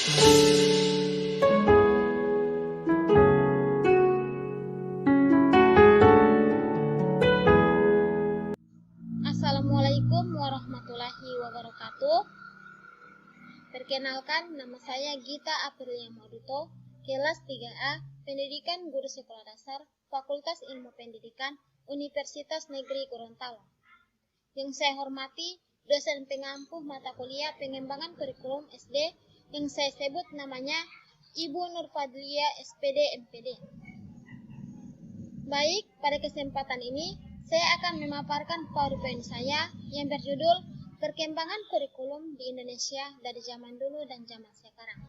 Assalamualaikum warahmatullahi wabarakatuh. Perkenalkan, nama saya Gita Aprilia Maduto, kelas 3A, Pendidikan Guru Sekolah Dasar, Fakultas Ilmu Pendidikan, Universitas Negeri Gorontalo. Yang saya hormati, dosen pengampu mata kuliah pengembangan kurikulum SD, yang saya sebut namanya Ibu Nur Fadlia SPD MPD. Baik, pada kesempatan ini, saya akan memaparkan PowerPoint saya yang berjudul Perkembangan Kurikulum di Indonesia dari Zaman Dulu dan Zaman Sekarang.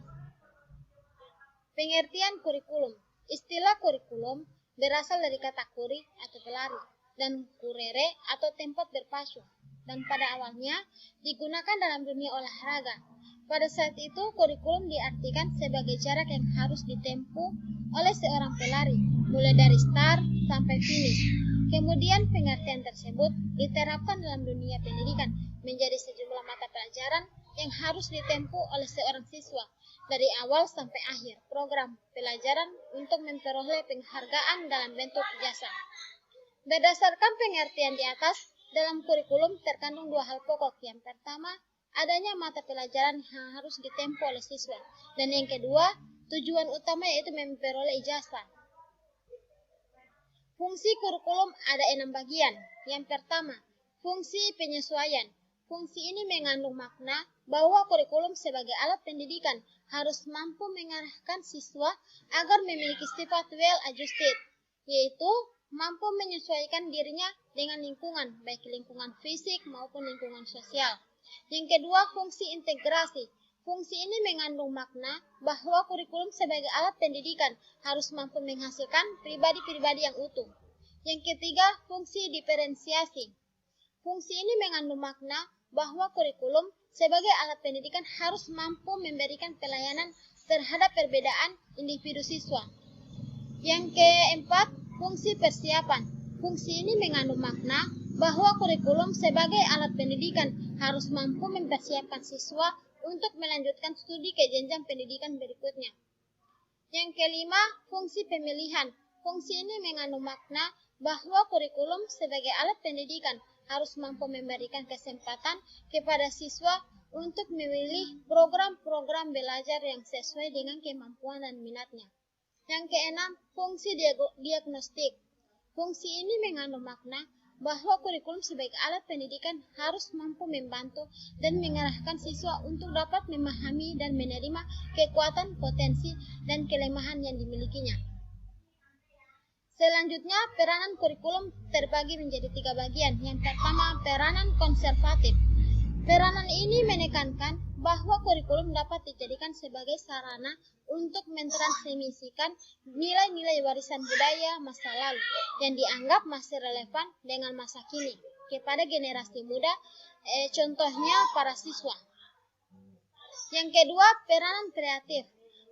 Pengertian kurikulum. Istilah kurikulum berasal dari kata kuri atau pelari dan kurere atau tempat berpacu, dan pada awalnya digunakan dalam dunia olahraga. Pada saat itu, kurikulum diartikan sebagai jarak yang harus ditempuh oleh seorang pelari, mulai dari start sampai finish. Kemudian pengertian tersebut diterapkan dalam dunia pendidikan menjadi sejumlah mata pelajaran yang harus ditempuh oleh seorang siswa dari awal sampai akhir program pelajaran untuk memperoleh penghargaan dalam bentuk jasa. Berdasarkan pengertian di atas, dalam kurikulum terkandung dua hal pokok. Yang pertama, adanya mata pelajaran yang harus ditempuh oleh siswa, dan yang kedua, tujuan utama yaitu memperoleh ijazah. Fungsi kurikulum ada 6 bagian. Yang pertama, fungsi penyesuaian. Fungsi ini mengandung makna bahwa kurikulum sebagai alat pendidikan harus mampu mengarahkan siswa agar memiliki sifat well adjusted, yaitu mampu menyesuaikan dirinya dengan lingkungan, baik lingkungan fisik maupun lingkungan sosial. Yang kedua, fungsi integrasi. Fungsi ini mengandung makna bahwa kurikulum sebagai alat pendidikan harus mampu menghasilkan pribadi-pribadi yang utuh. Yang ketiga, fungsi diferensiasi. Fungsi ini mengandung makna bahwa kurikulum sebagai alat pendidikan harus mampu memberikan pelayanan terhadap perbedaan individu siswa. Yang keempat, fungsi persiapan. Fungsi ini mengandung makna bahwa kurikulum sebagai alat pendidikan harus mampu mempersiapkan siswa untuk melanjutkan studi ke jenjang pendidikan berikutnya. Yang kelima, fungsi pemilihan. Fungsi ini mengandung makna bahwa kurikulum sebagai alat pendidikan harus mampu memberikan kesempatan kepada siswa untuk memilih program-program belajar yang sesuai dengan kemampuan dan minatnya. Yang keenam, fungsi diagnostik. Fungsi ini mengandung makna bahwa kurikulum sebagai alat pendidikan harus mampu membantu dan mengarahkan siswa untuk dapat memahami dan menerima kekuatan, potensi, dan kelemahan yang dimilikinya. Selanjutnya, peranan kurikulum terbagi menjadi 3 bagian. Yang pertama, peranan konservatif. Peranan ini menekankan bahwa kurikulum dapat dijadikan sebagai sarana untuk mentransmisikan nilai-nilai warisan budaya masa lalu yang dianggap masih relevan dengan masa kini kepada generasi muda, contohnya para siswa. Yang kedua, peranan kreatif.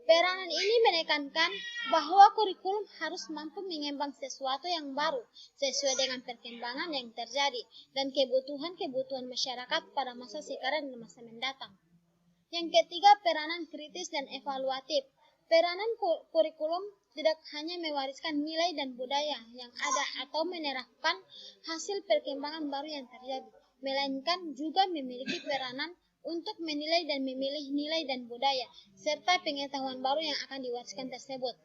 Peranan ini menekankan bahwa kurikulum harus mampu mengembang sesuatu yang baru sesuai dengan perkembangan yang terjadi dan kebutuhan-kebutuhan masyarakat pada masa sekarang dan masa mendatang. Yang ketiga, peranan kritis dan evaluatif. Peranan kurikulum tidak hanya mewariskan nilai dan budaya yang ada atau menerapkan hasil perkembangan baru yang terjadi, melainkan juga memiliki peranan untuk menilai dan memilih nilai dan budaya, serta pengetahuan baru yang akan diwariskan tersebut.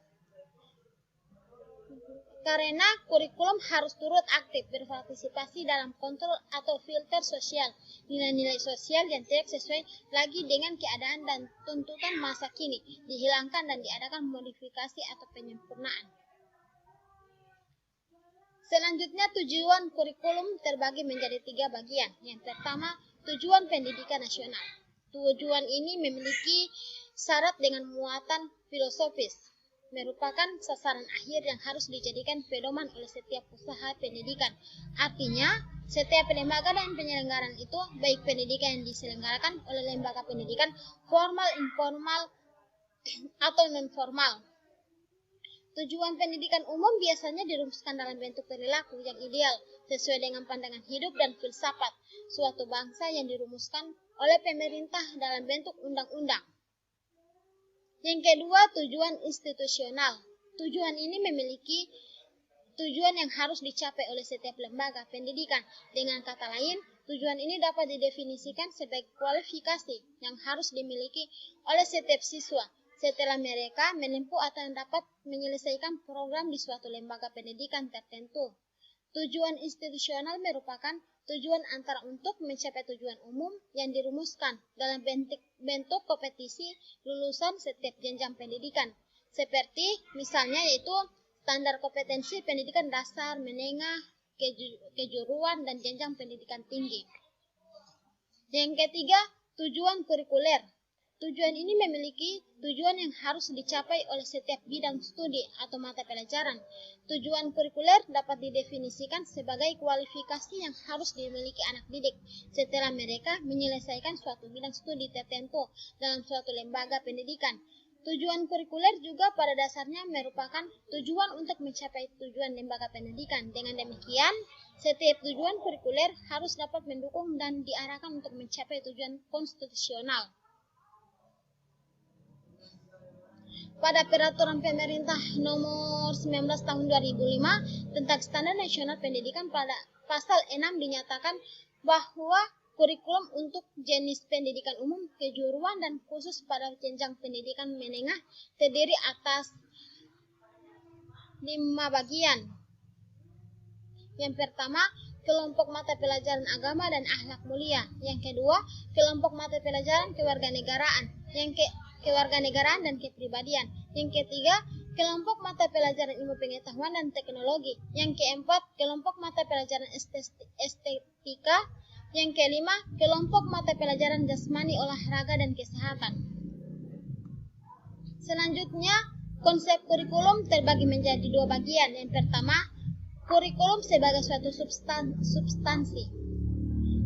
Karena kurikulum harus turut aktif berpartisipasi dalam kontrol atau filter sosial, nilai-nilai sosial yang tidak sesuai lagi dengan keadaan dan tuntutan masa kini, dihilangkan dan diadakan modifikasi atau penyempurnaan. Selanjutnya, tujuan kurikulum terbagi menjadi 3 bagian. Yang pertama, tujuan pendidikan nasional. Tujuan ini memiliki syarat dengan muatan filosofis, merupakan sasaran akhir yang harus dijadikan pedoman oleh setiap usaha pendidikan. Artinya, setiap lembaga dan penyelenggaraan itu, baik pendidikan yang diselenggarakan oleh lembaga pendidikan formal, informal, atau non-formal. Tujuan pendidikan umum biasanya dirumuskan dalam bentuk perilaku yang ideal, sesuai dengan pandangan hidup dan filsafat suatu bangsa yang dirumuskan oleh pemerintah dalam bentuk undang-undang. Yang kedua, tujuan institusional. Tujuan ini memiliki tujuan yang harus dicapai oleh setiap lembaga pendidikan. Dengan kata lain, tujuan ini dapat didefinisikan sebagai kualifikasi yang harus dimiliki oleh setiap siswa setelah mereka menempuh atau dapat menyelesaikan program di suatu lembaga pendidikan tertentu. Tujuan institusional merupakan tujuan antara untuk mencapai tujuan umum yang dirumuskan dalam bentuk kompetisi lulusan setiap jenjang pendidikan. Seperti misalnya yaitu standar kompetensi pendidikan dasar, menengah, kejuruan, dan jenjang pendidikan tinggi. Yang ketiga, tujuan kurikuler. Tujuan ini memiliki tujuan yang harus dicapai oleh setiap bidang studi atau mata pelajaran. Tujuan kurikuler dapat didefinisikan sebagai kualifikasi yang harus dimiliki anak didik setelah mereka menyelesaikan suatu bidang studi tertentu dalam suatu lembaga pendidikan. Tujuan kurikuler juga pada dasarnya merupakan tujuan untuk mencapai tujuan lembaga pendidikan. Dengan demikian, setiap tujuan kurikuler harus dapat mendukung dan diarahkan untuk mencapai tujuan konstitusional. Pada Peraturan Pemerintah Nomor 19 Tahun 2005 tentang Standar Nasional Pendidikan pada Pasal 6 dinyatakan bahwa kurikulum untuk jenis pendidikan umum, kejuruan, dan khusus pada jenjang pendidikan menengah terdiri atas 5 bagian. Yang pertama, kelompok mata pelajaran agama dan akhlak mulia. Yang kedua, kelompok mata pelajaran kewarganegaraan. Kewarganegaraan dan kepribadian. Yang ketiga, kelompok mata pelajaran ilmu pengetahuan dan teknologi. Yang keempat, kelompok mata pelajaran estetika. Yang kelima, kelompok mata pelajaran jasmani, olahraga, dan kesehatan. Selanjutnya, konsep kurikulum terbagi menjadi 2 bagian. Yang pertama, kurikulum sebagai suatu substansi.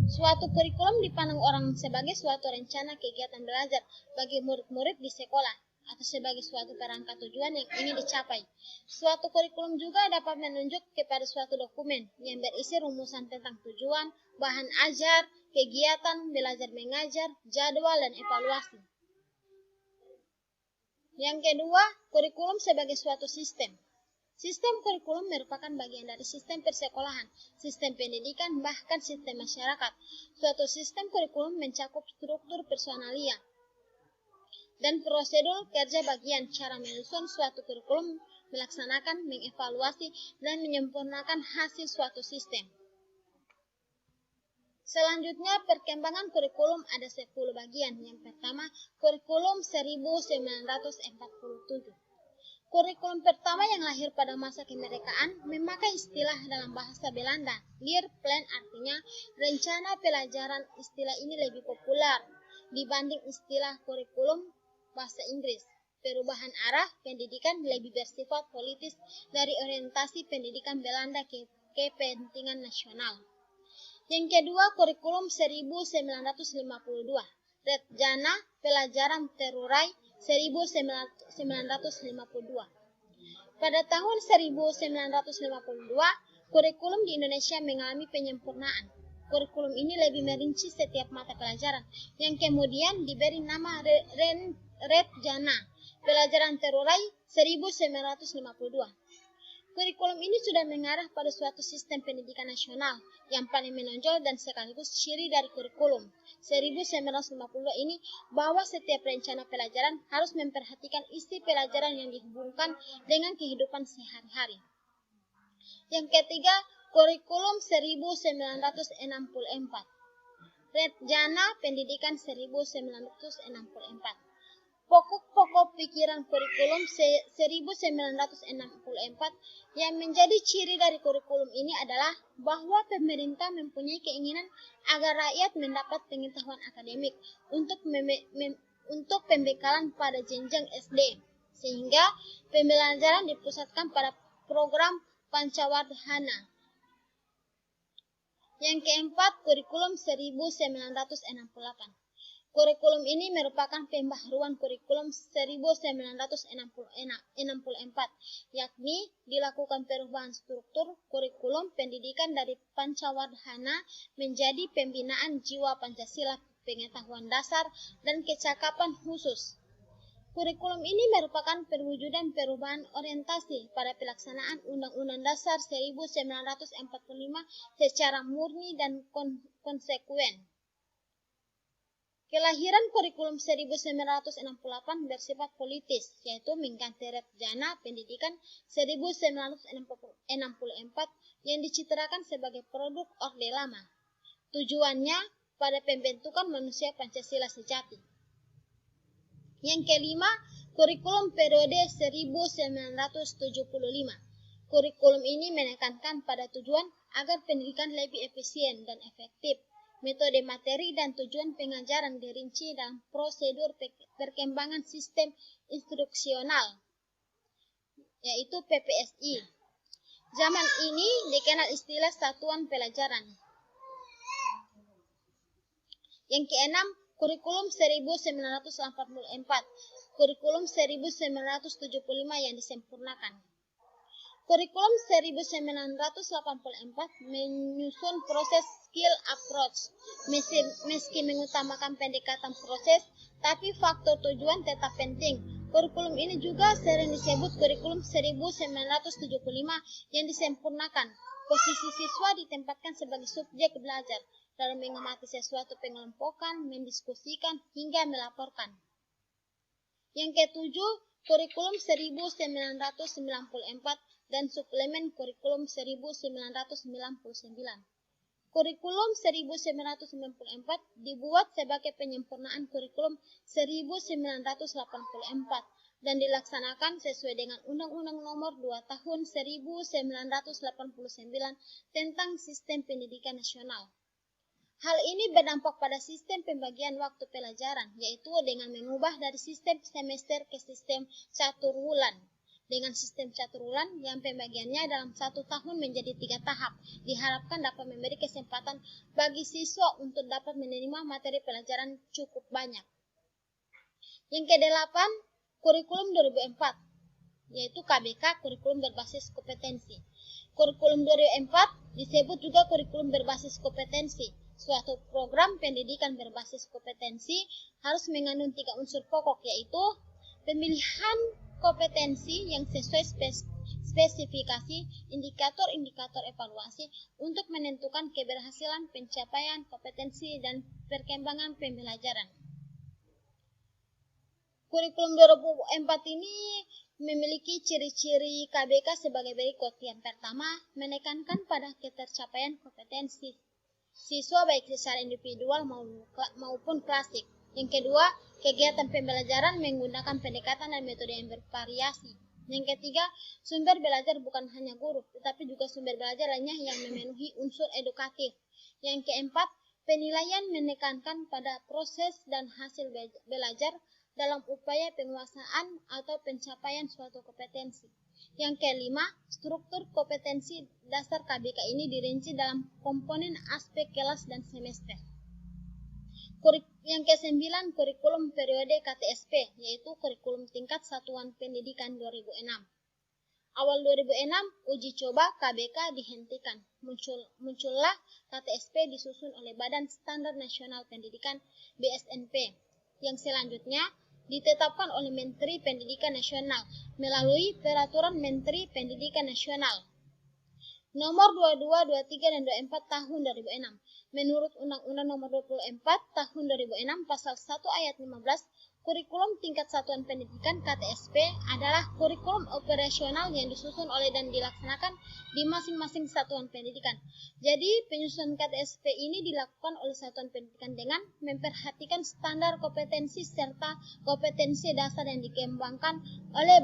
Suatu kurikulum dipandang orang sebagai suatu rencana kegiatan belajar bagi murid-murid di sekolah atau sebagai suatu kerangka tujuan yang ingin dicapai. Suatu kurikulum juga dapat menunjuk kepada suatu dokumen yang berisi rumusan tentang tujuan, bahan ajar, kegiatan, belajar mengajar, jadwal, dan evaluasi. Yang kedua, kurikulum sebagai suatu sistem. Sistem kurikulum merupakan bagian dari sistem persekolahan, sistem pendidikan, bahkan sistem masyarakat. Suatu sistem kurikulum mencakup struktur personalia dan prosedur kerja bagian cara menyusun suatu kurikulum, melaksanakan, mengevaluasi, dan menyempurnakan hasil suatu sistem. Selanjutnya, perkembangan kurikulum ada 10 bagian. Yang pertama, kurikulum 1947. Kurikulum pertama yang lahir pada masa kemerdekaan memakai istilah dalam bahasa Belanda. Leerplan artinya rencana pelajaran. Istilah ini lebih populer dibanding istilah kurikulum bahasa Inggris. Perubahan arah pendidikan lebih bersifat politis dari orientasi pendidikan Belanda ke kepentingan nasional. Yang kedua, kurikulum 1952. Rencana pelajaran terurai 1952. Pada tahun 1952, kurikulum di Indonesia mengalami penyempurnaan. Kurikulum ini lebih merinci setiap mata pelajaran, yang kemudian diberi nama Rencana Pelajaran Terurai 1952. Kurikulum ini sudah mengarah pada suatu sistem pendidikan nasional yang paling menonjol dan sekaligus ciri dari kurikulum 1952 ini bahwa setiap rencana pelajaran harus memperhatikan isi pelajaran yang dihubungkan dengan kehidupan sehari-hari. Yang ketiga, kurikulum 1964. Rencana Pendidikan 1964. Pokok-pokok pikiran kurikulum 1964 yang menjadi ciri dari kurikulum ini adalah bahwa pemerintah mempunyai keinginan agar rakyat mendapat pengetahuan akademik untuk pembekalan pada jenjang SD, sehingga pembelajaran dipusatkan pada program Pancawardhana. Yang keempat, kurikulum 1968. Kurikulum ini merupakan pembaharuan kurikulum 1964, yakni dilakukan perubahan struktur kurikulum pendidikan dari Pancawardhana menjadi pembinaan jiwa Pancasila, pengetahuan dasar, dan kecakapan khusus. Kurikulum ini merupakan perwujudan perubahan orientasi pada pelaksanaan Undang-Undang Dasar 1945 secara murni dan konsekuen. Kelahiran kurikulum 1968 bersifat politis, yaitu mengganti Rencana Pendidikan 1964 yang dicitrakan sebagai produk Orde Lama. Tujuannya pada pembentukan manusia Pancasila sejati. Yang kelima, kurikulum periode 1975. Kurikulum ini menekankan pada tujuan agar pendidikan lebih efisien dan efektif. Metode materi dan tujuan pengajaran dirinci dalam prosedur perkembangan sistem instruksional, yaitu PPSI. Zaman ini dikenal istilah satuan pelajaran. Yang keenam, kurikulum 1944, kurikulum 1975 yang disempurnakan. Kurikulum 1984 menyusun proses skill approach, meski mengutamakan pendekatan proses, tapi faktor tujuan tetap penting. Kurikulum ini juga sering disebut kurikulum 1975 yang disempurnakan. Posisi siswa ditempatkan sebagai subjek belajar dalam mengamati sesuatu pengelompokan, mendiskusikan, hingga melaporkan. Yang ketujuh, kurikulum 1994 dan suplemen kurikulum 1999. Kurikulum 1994 dibuat sebagai penyempurnaan kurikulum 1984 dan dilaksanakan sesuai dengan Undang-Undang Nomor 2 Tahun 1989 tentang Sistem Pendidikan Nasional. Hal ini berdampak pada sistem pembagian waktu pelajaran, yaitu dengan mengubah dari sistem semester ke sistem caturwulan. Dengan sistem caturwulan yang pembagiannya dalam 1 tahun menjadi 3 tahap, diharapkan dapat memberi kesempatan bagi siswa untuk dapat menerima materi pelajaran cukup banyak. Yang kedelapan, kurikulum 2004, yaitu KBK, kurikulum berbasis kompetensi. Kurikulum 2004 disebut juga kurikulum berbasis kompetensi. Suatu program pendidikan berbasis kompetensi harus mengandung 3 unsur pokok, yaitu pemilihan kompetensi yang sesuai spesifikasi, indikator-indikator evaluasi untuk menentukan keberhasilan pencapaian kompetensi dan perkembangan pembelajaran. Kurikulum 2004 ini memiliki ciri-ciri KBK sebagai berikut. Yang pertama, menekankan pada ketercapaian kompetensi siswa baik secara individual maupun klasik. Yang kedua, kegiatan pembelajaran menggunakan pendekatan dan metode yang bervariasi. Yang ketiga, sumber belajar bukan hanya guru, tetapi juga sumber belajar lainnya yang memenuhi unsur edukatif. Yang keempat, penilaian menekankan pada proses dan hasil belajar dalam upaya penguasaan atau pencapaian suatu kompetensi. Yang kelima, struktur kompetensi dasar KBK ini dirinci dalam komponen aspek kelas dan semester. Yang kesembilan, kurikulum periode KTSP, yaitu kurikulum tingkat satuan pendidikan 2006. Awal 2006, uji coba KBK dihentikan. Muncullah KTSP disusun oleh Badan Standar Nasional Pendidikan (BSNP), yang selanjutnya ditetapkan oleh Menteri Pendidikan Nasional melalui Peraturan Menteri Pendidikan Nasional Nomor 22, 23, dan 24 Tahun 2006. Menurut Undang-Undang Nomor 24 Tahun 2006 Pasal 1 Ayat 15, kurikulum tingkat satuan pendidikan KTSP adalah kurikulum operasional yang disusun oleh dan dilaksanakan di masing-masing satuan pendidikan. Jadi, penyusunan KTSP ini dilakukan oleh satuan pendidikan dengan memperhatikan standar kompetensi serta kompetensi dasar yang dikembangkan oleh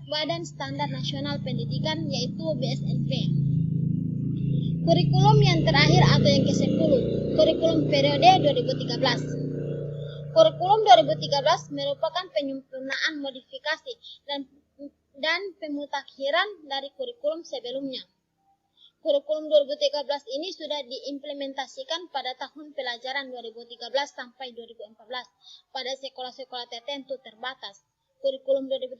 Badan Standar Nasional Pendidikan, yaitu BSNP. Kurikulum yang terakhir atau yang ke-10, kurikulum periode 2013. Kurikulum 2013 merupakan penyempurnaan modifikasi dan pemutakhiran dari kurikulum sebelumnya. Kurikulum 2013 ini sudah diimplementasikan pada tahun pelajaran 2013 sampai 2014 pada sekolah-sekolah tertentu terbatas. Kurikulum 2013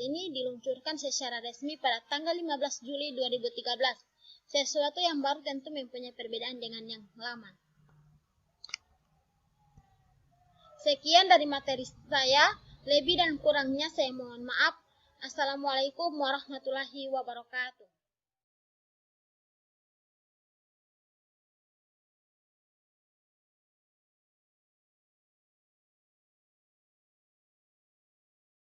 ini diluncurkan secara resmi pada tanggal 15 Juli 2013. Sesuatu yang baru tentu mempunyai perbedaan dengan yang lama. Sekian dari materi saya Lebih dan kurangnya saya mohon maaf. Assalamualaikum warahmatullahi wabarakatuh.